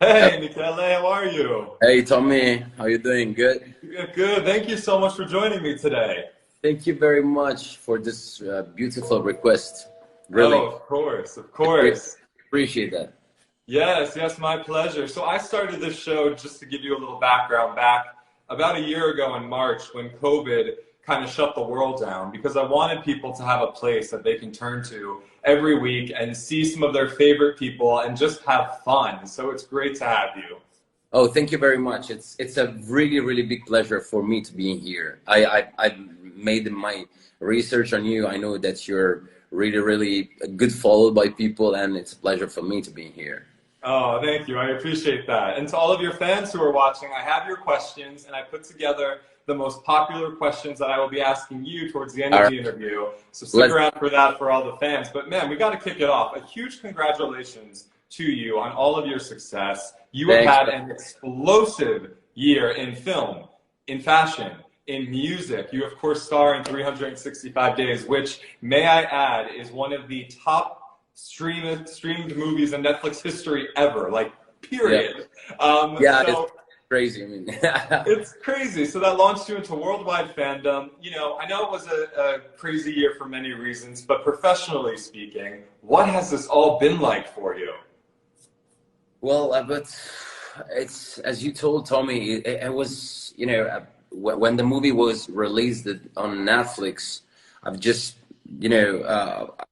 Hey, Michele, how are you? Hey Tommy, how you doing? Good. Good. Thank you so much for joining me today. Thank you very much for this beautiful request. Oh, Really, of course, of I course. appreciate that. Yes, yes, my pleasure. So I started this show just to give you a little background back about a year ago in March when COVID kind of shut the world down because I wanted people to have a place that they can turn to every week and see some of their favorite people and just have fun. So it's great to have you. Oh, thank you very much. It's a really big pleasure for me to be here. I made my research on you. I know that you're really good followed by people, and it's a pleasure for me to be here. Oh, thank you. I appreciate that. And to all of your fans who are watching, I have your questions and I put together the most popular questions that I will be asking you towards the end All of right, the interview. So stick let's. around for that for all the fans. But man, we got to kick it off. A huge congratulations to you on all of your success. You have Thanks. had an explosive year in film, in fashion, in music. You, of course, star in 365 Days, which, may I add, is one of the top streamed movies in Netflix history ever, like Yeah, period. yeah, it's So crazy. I mean, it's crazy. So that launched you into worldwide fandom. You know, I know it was a crazy year for many reasons, but professionally speaking, what has this all been like for you? well, but it's as you told Tommy, it was when the movie was released on Netflix, I've just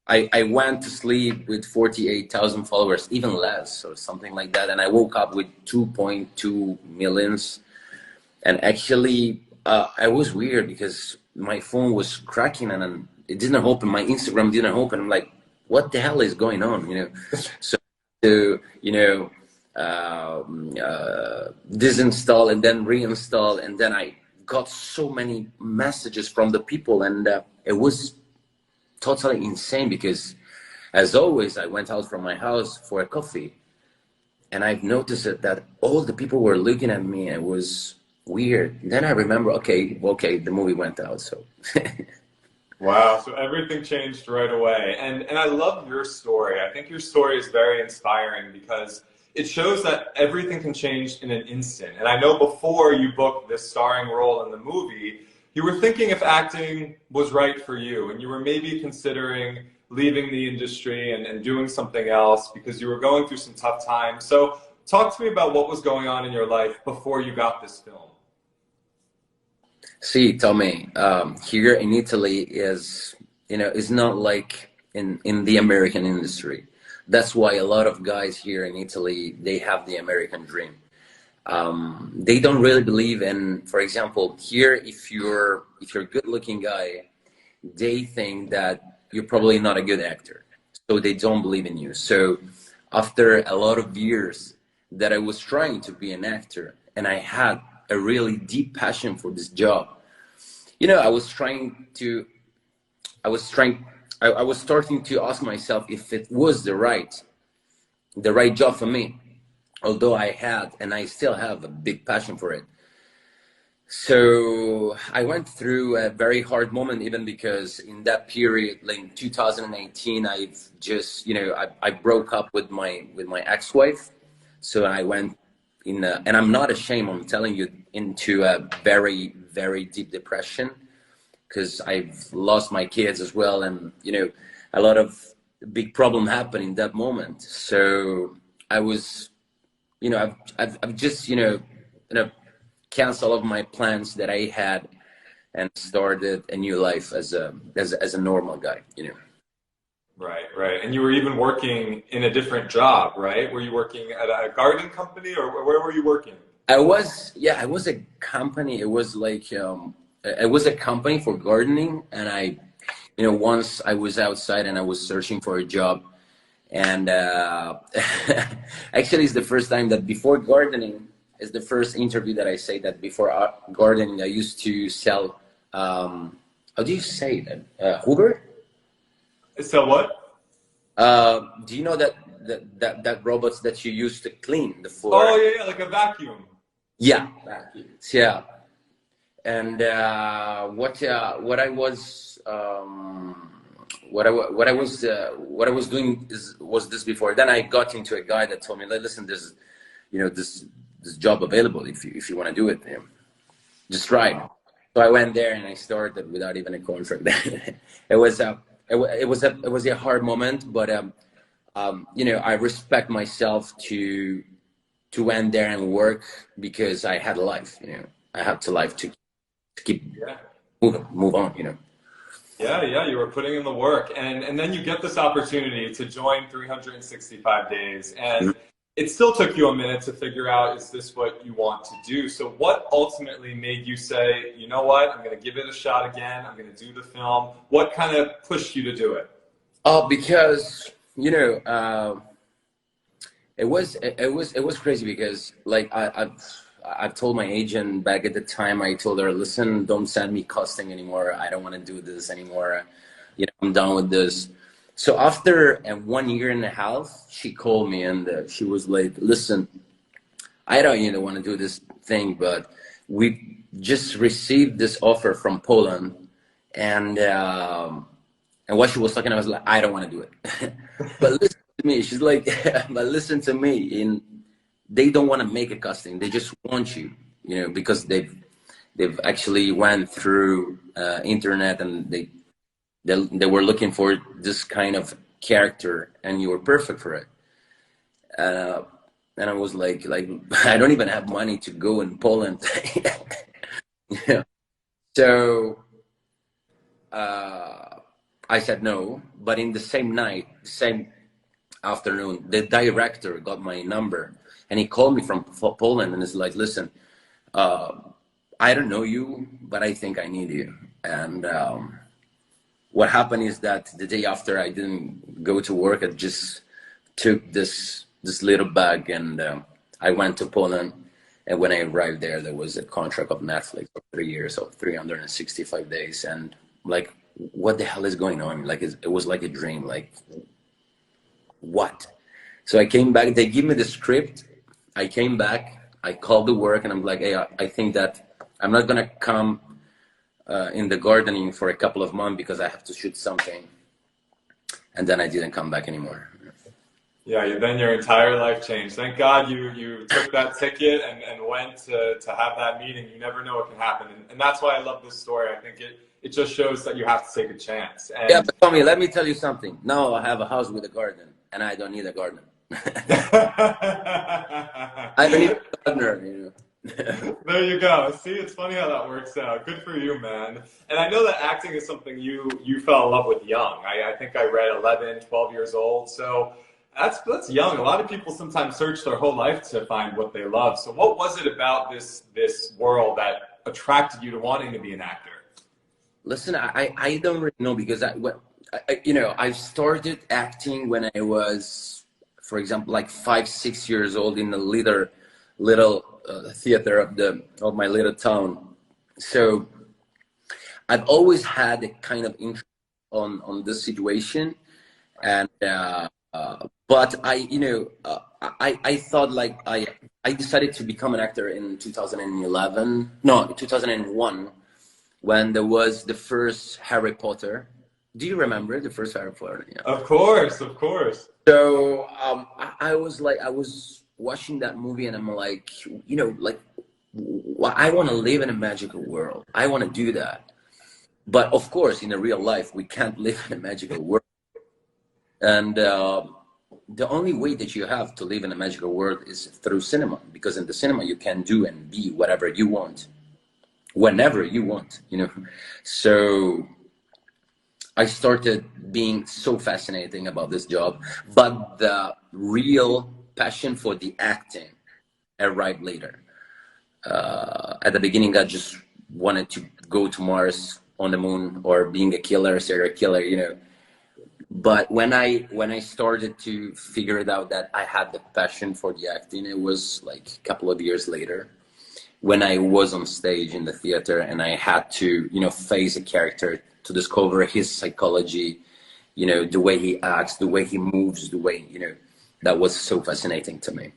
I went to sleep with 48,000 followers, even less or something like that, and I woke up with 2.2 millions. And actually, I was weird because my phone was cracking and it didn't open. My Instagram didn't open. I'm like, what the hell is going on? So to disinstall and then reinstall, and then I got so many messages from the people, and it was totally insane because, as always, I went out from my house for a coffee, and I've noticed that all the people were looking at me, and it was weird. Then I remember, okay, the movie went out, so. Wow, so everything changed right away. And I love your story. I think your story is very inspiring because it shows that everything can change in an instant. And I know before you booked this starring role in the movie, you were thinking if acting was right for you and you were maybe considering leaving the industry and doing something else because you were going through some tough times. So talk to me about what was going on in your life before you got this film. See, Tommy, here in Italy is not like in the American industry. That's why a lot of guys here in Italy, they have the American dream. They don't really believe in, for example, here, if you're a good-looking guy, they think that you're probably not a good actor, so they don't believe in you. So after a lot of years that I was trying to be an actor, and I had a really deep passion for this job, I was trying to, I was trying, I was starting to ask myself if it was the right job for me. Although I had, and I still have a big passion for it. So I went through a very hard moment, even because in that period, like in 2018, I've just, I broke up with my ex-wife. So I went and I'm not ashamed, I'm telling you, into a very deep depression because I've lost my kids as well, and a lot of big problem happened in that moment. So I was, I've just cancel all of my plans that I had and started a new life as a normal guy. Right, right. And you were even working in a different job, right? Were you working at a gardening company or where were you working? I was a company. It was like it was a company for gardening, and once I was outside and I was searching for a job, and actually, it's the first time that before gardening is the first interview that I say that before gardening I used to sell. How do you say that? Hoover? So what? Do you know that robots that you use to clean the Oh, floor? yeah, yeah, like a vacuum. Yeah, yeah. And what I was doing was this before. Then I got into a guy that told me, "Listen, you know, this job available if you want to do it. Just try it. So I went there and I started without even a contract. It was a hard moment, but you know, I respect myself to went there and work because I had a life. You know, I had to life to keep move on. You know. Yeah, you were putting in the work, and then you get this opportunity to join 365 Days, and it still took you a minute to figure out, is this what you want to do? So what ultimately made you say, you know what, I'm going to give it a shot again, I'm going to do the film? What kind of pushed you to do it? Because, you know, it was crazy because, like, I've told my agent back at the time, I told her, listen, don't send me casting anymore. I don't want to do this anymore. You know, I'm done with this. So after 1 year and a half, she called me and she was like, listen, I don't even want to do this thing, but we just received this offer from Poland. And what she was talking about was like, I don't want to do it. But listen to me. She's like, but listen to me. They don't want to make a casting. They just want you, you know, because they've actually went through internet and they were looking for this kind of character, and you were perfect for it. And I was like, I don't even have money to go in Poland. Yeah. So I said no, but in the same night, same afternoon, the director got my number and he called me from Poland and is like, listen, I don't know you, but I think I need you. And what happened is that the day after, I didn't go to work. I just took this little bag and I went to Poland. And when I arrived there, there was a contract of Netflix for 3 years of 365 days. And like, what the hell is going on? Like, it was like a dream. Like, what? So I came back. They give me the script. I came back. I called the work, and I'm like, hey, I think that I'm not gonna come in the gardening for a couple of months because I have to shoot something. And then I didn't come back anymore. Yeah, then your entire life changed. Thank God you took that ticket and went to have that meeting. You never know what can happen. And that's why I love this story. I think it just shows that you have to take a chance. And yeah, but Tommy, let me tell you something. Now I have a house with a garden, and I don't need a garden. I don't need a gardener, you know. There you go. See, it's funny how that works out. Good for you, man. And I know that acting is something you fell in love with young. I think I read 11, 12 years old. So that's young. A lot of people sometimes search their whole life to find what they love. So what was it about this world that attracted you to wanting to be an actor? Listen, I don't really know, because you know, I started acting when I was, for example, like 5, 6 years old in the little theater of my little town. So I've always had a kind of interest on this situation, and but I thought, like, I decided to become an actor in 2001, when there was the first Harry Potter. Do you remember the first Harry Potter? Yeah. Of course, of course. So I was watching that movie, and I'm like, you know, like, I want to live in a magical world. I want to do that. But of course, in the real life, we can't live in a magical world. And the only way that you have to live in a magical world is through cinema, because in the cinema you can do and be whatever you want, whenever you want, you know. So I started being so fascinating about this job, but the real passion for the acting arrived later. At the beginning, I just wanted to go to Mars, on the moon, or being a killer, serial killer, you know. But when I started to figure it out that I had the passion for the acting, it was like a couple of years later, when I was on stage in the theater and I had to, you know, face a character to discover his psychology, you know, the way he acts, the way he moves, the way, you know, that was so fascinating to me.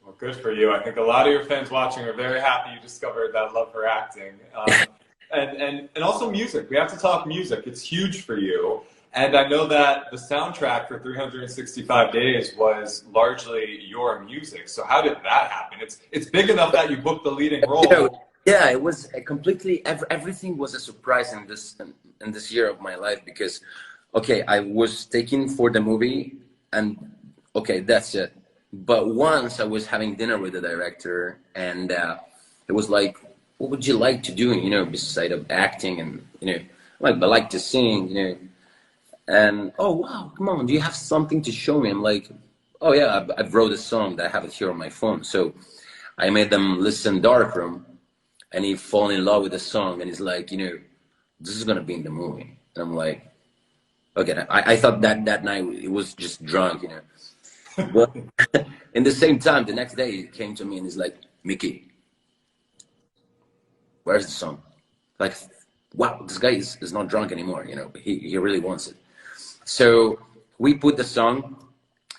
Well, good for you. I think a lot of your fans watching are very happy you discovered that love for acting. And also music. We have to talk music. It's huge for you. And I know that the soundtrack for 365 Days was largely your music. So how did that happen? It's big enough that you booked the leading You know, role. yeah, it was a completely everything was a surprise in this year of my life because, okay, I was taken for the movie, and okay, that's it. But once I was having dinner with the director, and it was like, what would you like to do? You know, beside of acting, and you know, like I like to sing, you know. And oh wow, come on, do you have something to show me? I'm like, oh yeah, I've wrote a song that I have it here on my phone. So I made them listen Darkroom, and he fall in love with the song, and he's like, you know, this is gonna be in the movie. And I'm like, okay, I thought that night it was just drunk, you know. But in the same time, the next day he came to me and he's like, Mickey, where's the song? Like, wow, this guy is not drunk anymore, you know. He really wants it. So we put the song,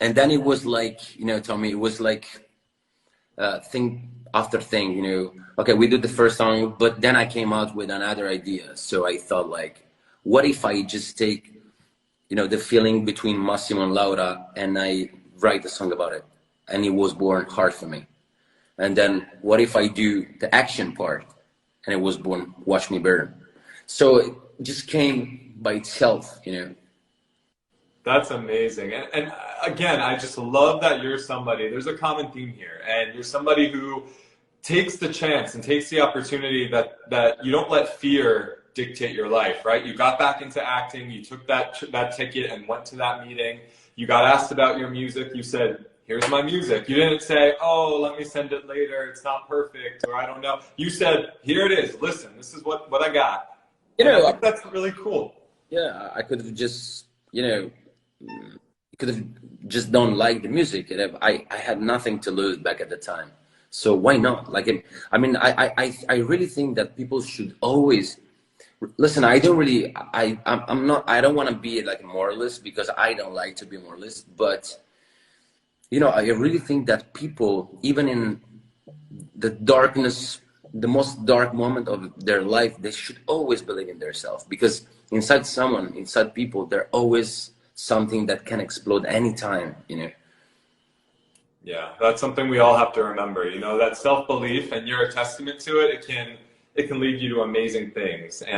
and then it was like, you know, Tommy, it was like thing after thing, you know. Okay, we did the first song, but then I came out with another idea. So I thought, like, what if I just take, you know, the feeling between Massimo and Laura, and I write the song about it, and it was born Hard for Me. And then what if I do the action part, and it was born Watch Me Burn. So it just came by itself, you know. That's amazing. And again, I just love that you're somebody, there's a common theme here, and you're somebody who takes the chance and takes the opportunity that you don't let fear dictate your life, right? You got back into acting, you took that ticket and went to that meeting. You got asked about your music, you said, here's my music. You didn't say, oh, let me send it later, it's not perfect, or I don't know. You said, here it is, listen, this is what I got. You And I know, think that's really cool. yeah, I could have just, you know, could have just don't like the music. I had nothing to lose back at the time. So why not? Like, I mean, I really think that people should always listen. I don't really, I'm not, I don't want to be like a moralist because I don't like to be a moralist. But, you know, I really think that people, even in the darkness, the most dark moment of their life, they should always believe in themselves because inside someone, inside people, there always something that can explode anytime, you know. Yeah, that's something we all have to remember. You know, that self-belief, and you're a testament to it. It can lead you to amazing things. And